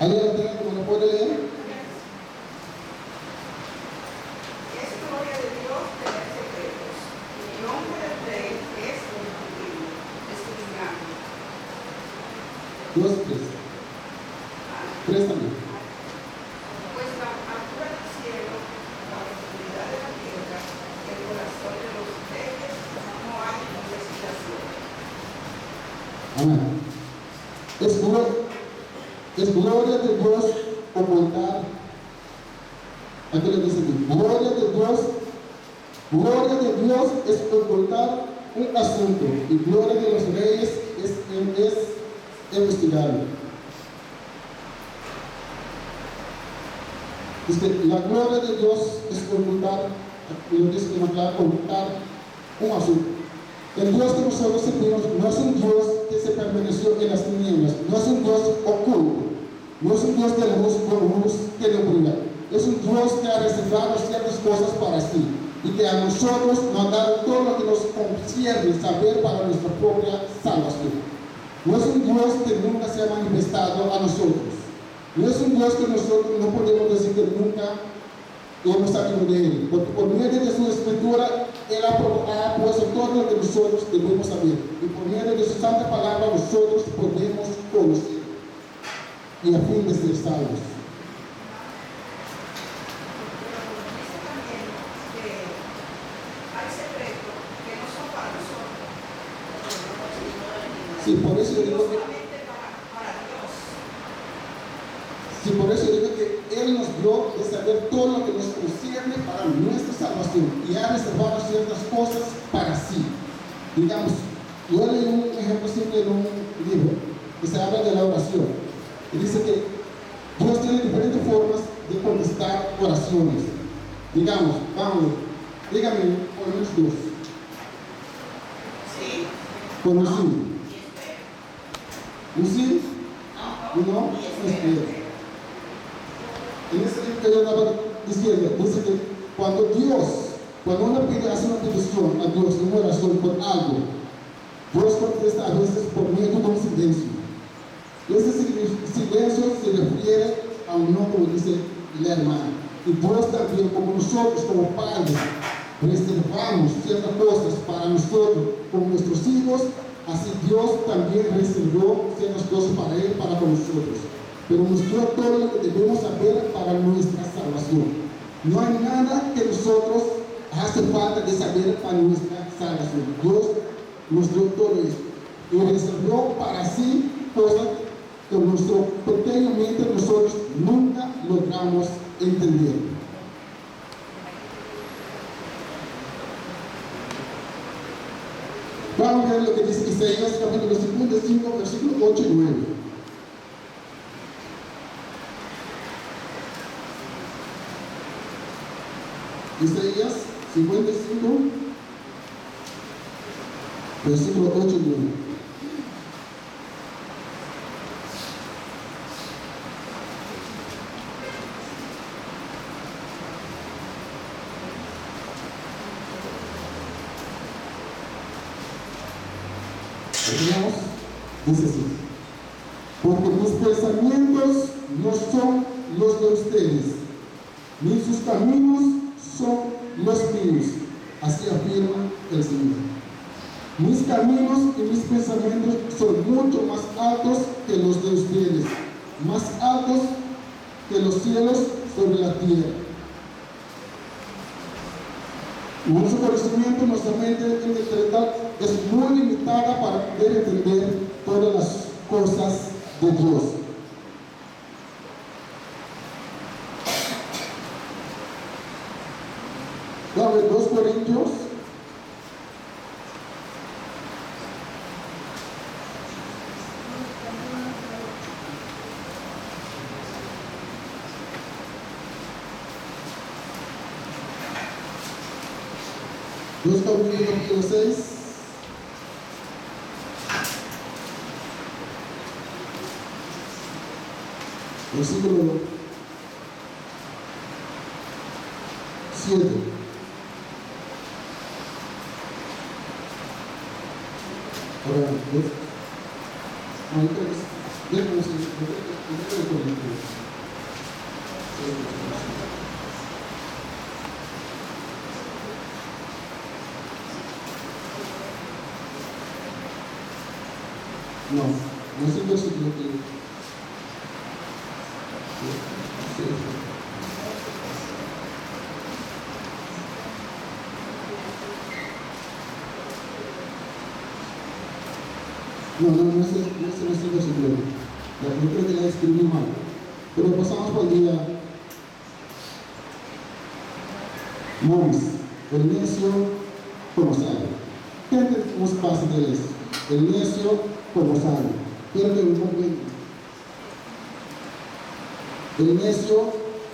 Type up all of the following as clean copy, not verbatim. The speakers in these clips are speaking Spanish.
¿Alguien lo tiene como lo puede leer? Es gloria de Dios tener secretos, y el nombre del Rey es inconfundible, es inigable. 2, 3. 3 también. Pues la altura del cielo, la profundidad de la tierra, el corazón de los reyes, no hay investigación. Amén. Es gloria de Dios ocultar. Aquí le dice aquí, gloria de Dios es ocultar un asunto, y gloria de los reyes es investigarlo. Es que la gloria de Dios es ocultar, lo dice de manera ocultar un asunto. El Dios que nosotros servimos no es un Dios que se permaneció en las tinieblas, no es un Dios oculto, no es un Dios de luz con luz que no brilla. Es un Dios que ha reservado ciertas cosas para sí y que a nosotros nos ha dado todo lo que nos concierne saber para nuestra propia salvación. No es un Dios que nunca se ha manifestado a nosotros. No es un Dios que nosotros no podemos decir que nunca hemos sabido de Él, porque por medio de su escritura Él ha puesto todo lo que nosotros debemos saber, y por medio de su santa palabra nosotros podemos conocer y a fin de ser salvos. Dice también que hay secretos que no son para nosotros. Sí, por eso yo digo que, Solamente para Dios. sí, por eso yo digo que Él nos dio de saber todo lo que nos concierne para nuestra salvación y ha reservado ciertas cosas para sí. Digamos, yo leí un ejemplo simple en un libro que se habla de la oración y dice que Dios tiene diferentes formas de contestar oraciones. Digamos, vamos, dígame por lo menos dos. Sí. Con un sí. Y espero. Un sí, un no, Y un espero. En ese libro que yo estaba diciendo, dice que cuando uno hace una petición a Dios en una oración por algo, Dios contesta a veces por medio de un silencio. Y ese silencio se refiere a un no, como dice la hermana. Y Dios también, como nosotros, como padres, reservamos ciertas cosas para nosotros, como nuestros hijos, así Dios también reservó ciertas cosas para Él, para con nosotros. Pero nos dio todo lo que debemos saber para nuestra salvación. No hay nada que nosotros hace falta de saber para nuestra salvación. Dios nos dio todo esto y reservó para sí cosas que nuestro pequeño mente nosotros nunca logramos entender. Vamos a ver lo que dice Isaías capítulo 55, versículos 8 y 9. Isaías 55, versículo 8 y 9. Veamos, dice así: porque mis pensamientos no son los de ustedes, ni sus caminos son los míos, así afirma el Señor. Mis caminos y mis pensamientos son mucho más altos que los de ustedes, más altos que los cielos sobre la tierra. Nuestro conocimiento, nuestra mente intelectual es muy limitada para poder entender todas las cosas de Dios. Vamos a ver 2 Corintios 2 Corintios capítulo 6. Versículo 7. Ahora, ¿ves? Ahí 3. Déjame decir, primero de Corintios. No, no es el versículo que... No es el versículo. Yo creo que la escribí mal. Pero pasamos por el día. Moris, el necio como sabe. ¿Qué nos pasa de eso? El necio como sabe. Quiero que me bien. El necio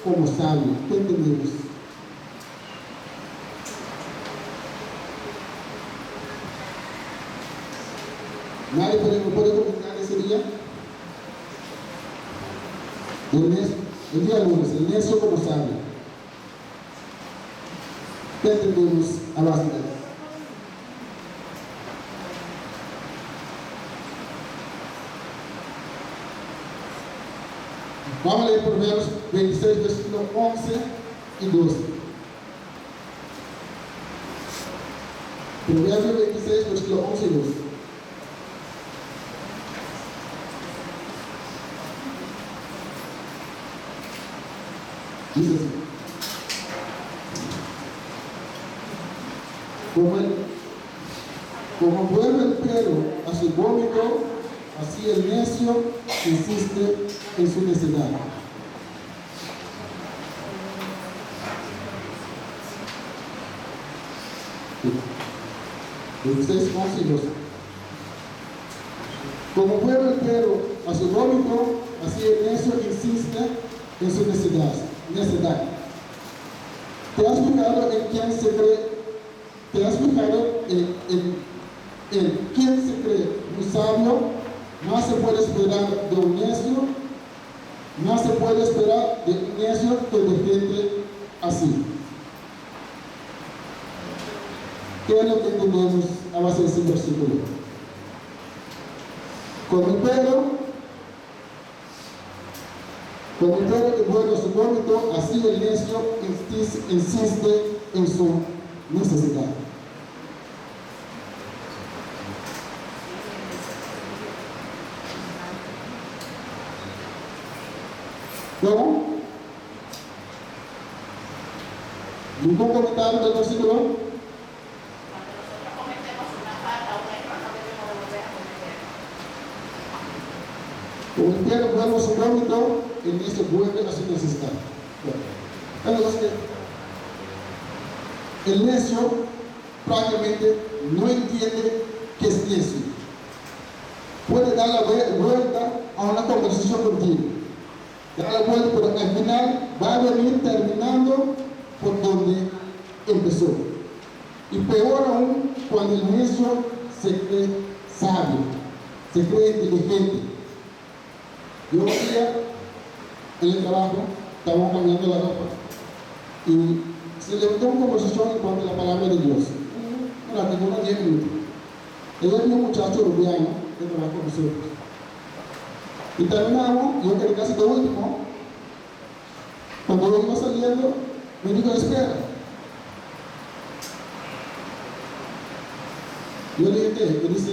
como sabio. ¿Qué entendemos? ¿Nadie puede comentar ese día? El día lunes, el necio como sabio. ¿Qué entendemos a base de eso? Vamos a leer Proverbios 26, versículos 11 y 12. Proverbios 26, versículos 11 y 12. Dice así. Como vuelve el perro a su vómito, así el necio insiste en su necedad. Ustedes como vuelve el perro a su vómito, así el necio insiste en su necedad. ¿Te has fijado en quién se cree? ¿Te has fijado en quién se cree un sabio? Más se puede esperar de un necio, más se puede esperar de un necio que defiende así. ¿Qué es lo que entendemos a base de ese versículo? Con el perro que vuelve a su vómito, así el necio insiste en su necesidad. ¿Cómo? ¿Ningún comentario del versículo? Como el perro vuelve a su vómito, el necio vuelve a su necesidad. Entonces, el necio prácticamente no entiende que es necio. Puede dar la vuelta a una conversación contigo, dar la vuelta, pero al final va a venir terminando por donde empezó. Y peor aún, cuando el necio se cree sabio, se cree inteligente. Yo un día en el trabajo estábamos cambiando la ropa y se levantó una conversación en cuanto a la palabra de Dios. Tengo unos 10 minutos. Ella es un muchacho uruguayo que trabaja con nosotros. Y terminamos, yo quedé casi de último. Cuando yo iba saliendo, me dijo: espera. Yo le dije: ¿qué? Me dice: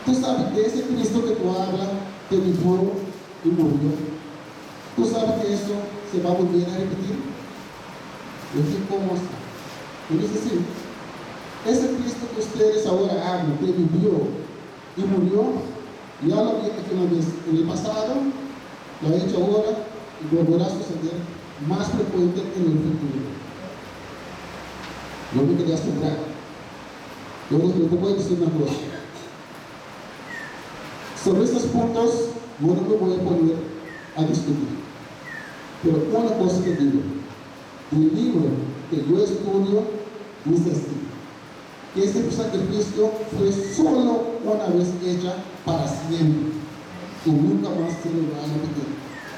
tú sabes que ese Cristo que tú hablas te vivió y murió. ¿Tú sabes que eso se va a volver a repetir? Yo dije: ¿cómo está? Me dice: sí. Ese Cristo que ustedes ahora hablan, que vivió y murió, ya lo vi una vez en el pasado, lo ha hecho ahora y volverá a suceder más frecuente en el futuro. Yo me quedé asombrado. Yo les voy a decir una cosa. Sobre estos puntos no me voy a poner a discutir. Pero una cosa que digo: el libro que yo estudio dice así, que este sacrificio fue solo una vez hecha para siempre y nunca más se lo va a repetir.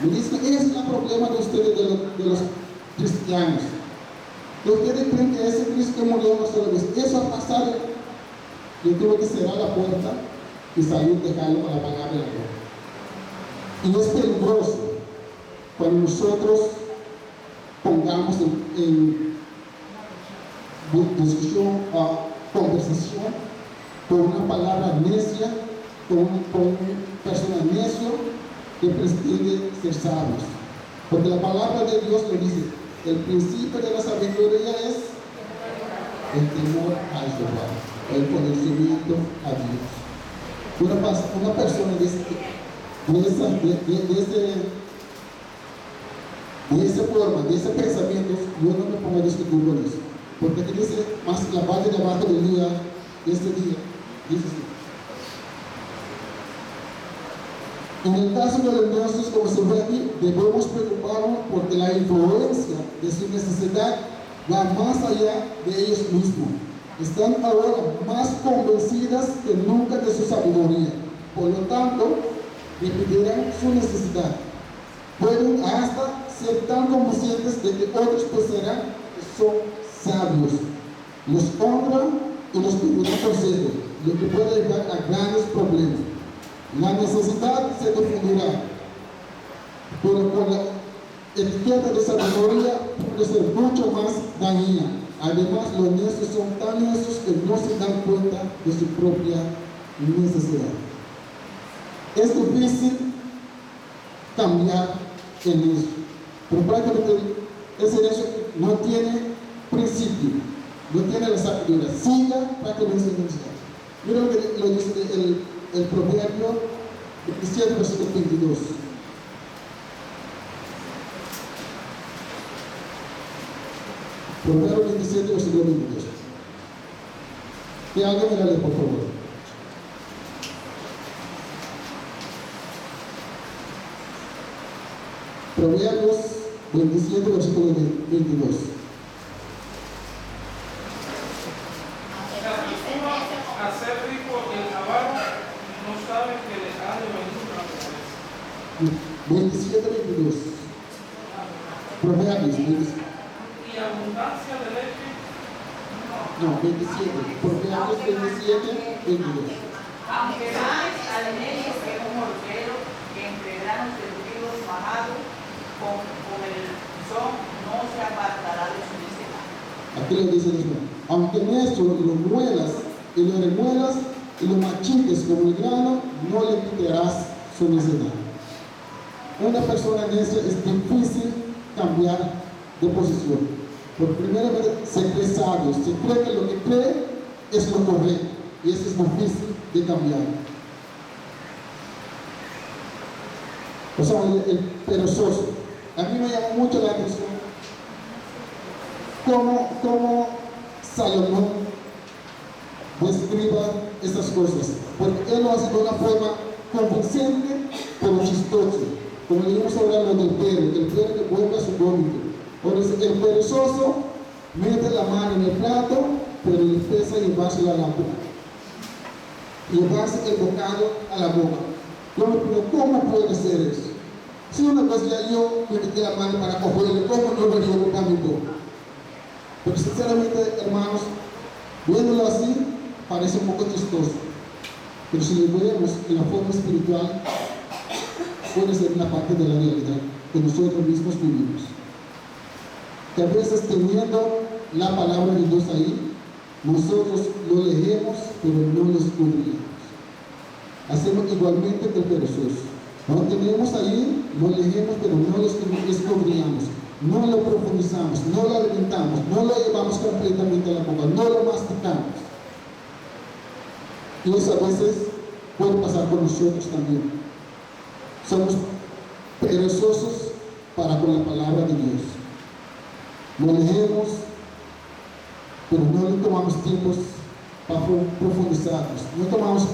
Me dice: ese es el problema de ustedes, de los cristianos. Que ustedes creen que ese Cristo que murió una sola vez, eso ha pasado. Yo tuve que cerrar la puerta y salir dejarlo para la palabra de Dios. Y es peligroso cuando nosotros pongamos en discusión o conversación con una palabra necia, con una persona necio que pretende ser sabios. Porque la palabra de Dios lo dice, el principio de la sabiduría es el temor a Jehová, el conocimiento a Dios. Una persona de esa forma, de ese pensamiento, yo no me pongo a discutir con eso. Porque aquí dice, más la parte de abajo del día, de este día, dice así. En el caso de los nuestros, como se ve aquí, debemos preocuparnos porque la influencia de su necesidad va más allá de ellos mismos. Están ahora más convencidas que nunca de su sabiduría. Por lo tanto, repetirán su necesidad. Pueden hasta ser tan conscientes de que otros pensarán que son sabios. Los honran y los pedirán consejo, lo que puede llevar a grandes problemas. La necesidad se difundirá, pero con la etiqueta de sabiduría puede ser mucho más dañina. Además, los necios son tan necios que no se dan cuenta de su propia necesidad. Es difícil cambiar el necio, pero prácticamente ese necio no tiene principio, no tiene la sabiduría, siga prácticamente sin necesidad. Mira lo que lo dice el Proverbio 27, versículo 22. Proverbio 27, versículo 22. Que alguien me la lee, por favor. Proverbios 27, versículo 22. Hacer rico el avaro no sabe que le ha de venir una pobreza. 27, 22. Proverbios 27. Y abundancia de leche. No, 27. Proverbios 27, 22. Aunque más al necio que un mortero, que entre granos de trigo majado, con el son no se apartará de su necedad. Aquí lo dice Dios. Aunque necio lo muelas y lo remuelas y lo machiques como el grano, no le quitarás su necedad. Una persona necia es difícil cambiar de posición. Por primera vez se cree sabio, se cree que lo que cree es lo correcto y eso es difícil de cambiar. O sea, el perezoso. A mí me llamó mucho la atención cómo Salomón describa estas cosas, porque él lo hace de una forma convincente pero chistosa. Como leímos ahora lo del perro que vuelve a su vómito. Ahora dice, el perezoso mete la mano en el plato, pero le pesa llevárselo a la boca, llevarse el bocado a la boca. ¿Cómo puede ser eso? Si una vez ya yo me metí la mano para cogerle, ¿cómo no lo llevo para mi boca? Pero sinceramente, hermanos, viéndolo así, parece un poco chistoso. Pero si lo vemos en la forma espiritual, puede ser una parte de la realidad que nosotros mismos vivimos. Que a veces teniendo la palabra de Dios ahí, nosotros lo leemos, pero no lo descubrimos. Hacemos igualmente que el perezoso. Lo tenemos ahí, lo leemos, pero no lo descubrimos, no lo profundizamos, no lo alimentamos, no lo llevamos completamente a la boca, no lo masticamos. Y eso a veces puede pasar con nosotros también. Somos perezosos para con la palabra de Dios. Lo leemos, pero no le tomamos tiempos para profundizarnos, no tomamos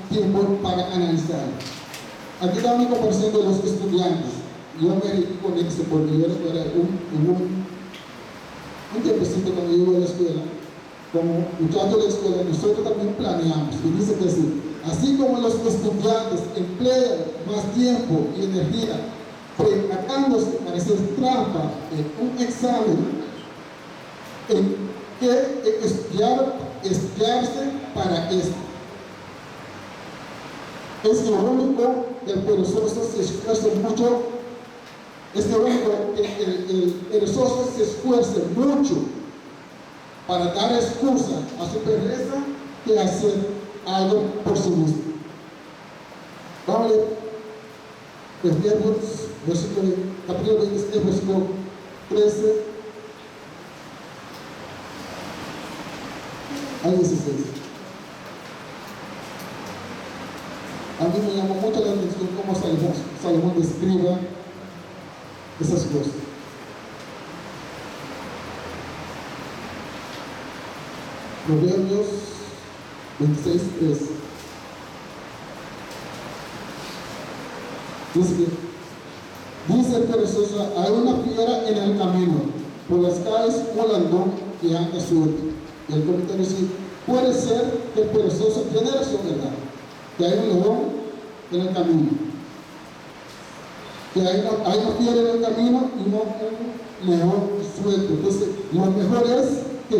tiempo para analizar. Aquí está una comparación de los estudiantes. Yo me reí con eso porque yo recuerdo un tiempecito cuando yo iba a la escuela, como muchacho de la escuela, nosotros también planeamos. Y dice que sí, así como los estudiantes emplean más tiempo y energía preparándose para hacer trampa en un examen, en que estudiarse para esto. Es irónico que el perezoso se esfuerce mucho. Es irónico que el perezoso se esfuerce mucho para dar excusa a su pereza que hacer algo por sí mismo. Vamos a leer Proverbios, capítulo 26, versículo 13 al 16. A mí me llamó mucho la atención cómo Salomón describe esas cosas. Proverbios 26, 13. Dice el perezoso: hay una fiera en el camino, por las calles un ladrón que anda suelto. Y el comentario dice: puede ser que el perezoso tiene razón, ¿verdad? Que hay un león en el camino, que hay una fiera en el camino y no un león suelto. Entonces, lo mejor es que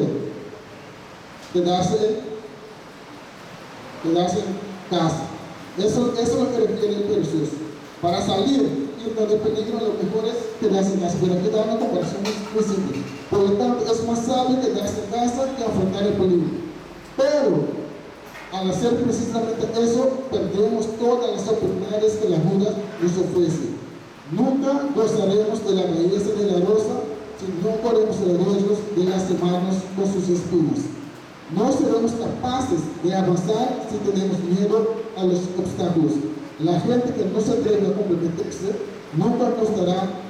quedarse en casa. Eso es lo que requiere el perezoso. Para salir y no de peligro, lo mejor es quedarse en casa. Pero aquí da una comparación muy simple. Por lo tanto, es más sabio quedarse en casa que afrontar el peligro. Pero, al hacer precisamente eso, perdemos todas las oportunidades que la vida nos ofrece. Nunca gozaremos de la belleza de la rosa si no corremos los riesgos de lastimarnos con sus espinas. No seremos capaces de avanzar si tenemos miedo a los obstáculos. La gente que no se atreve a comprometerse nunca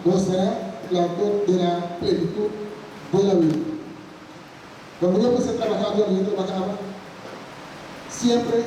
gozará de la plenitud de la vida. Cuando yo empecé a trabajar, donde yo trabajaba, siempre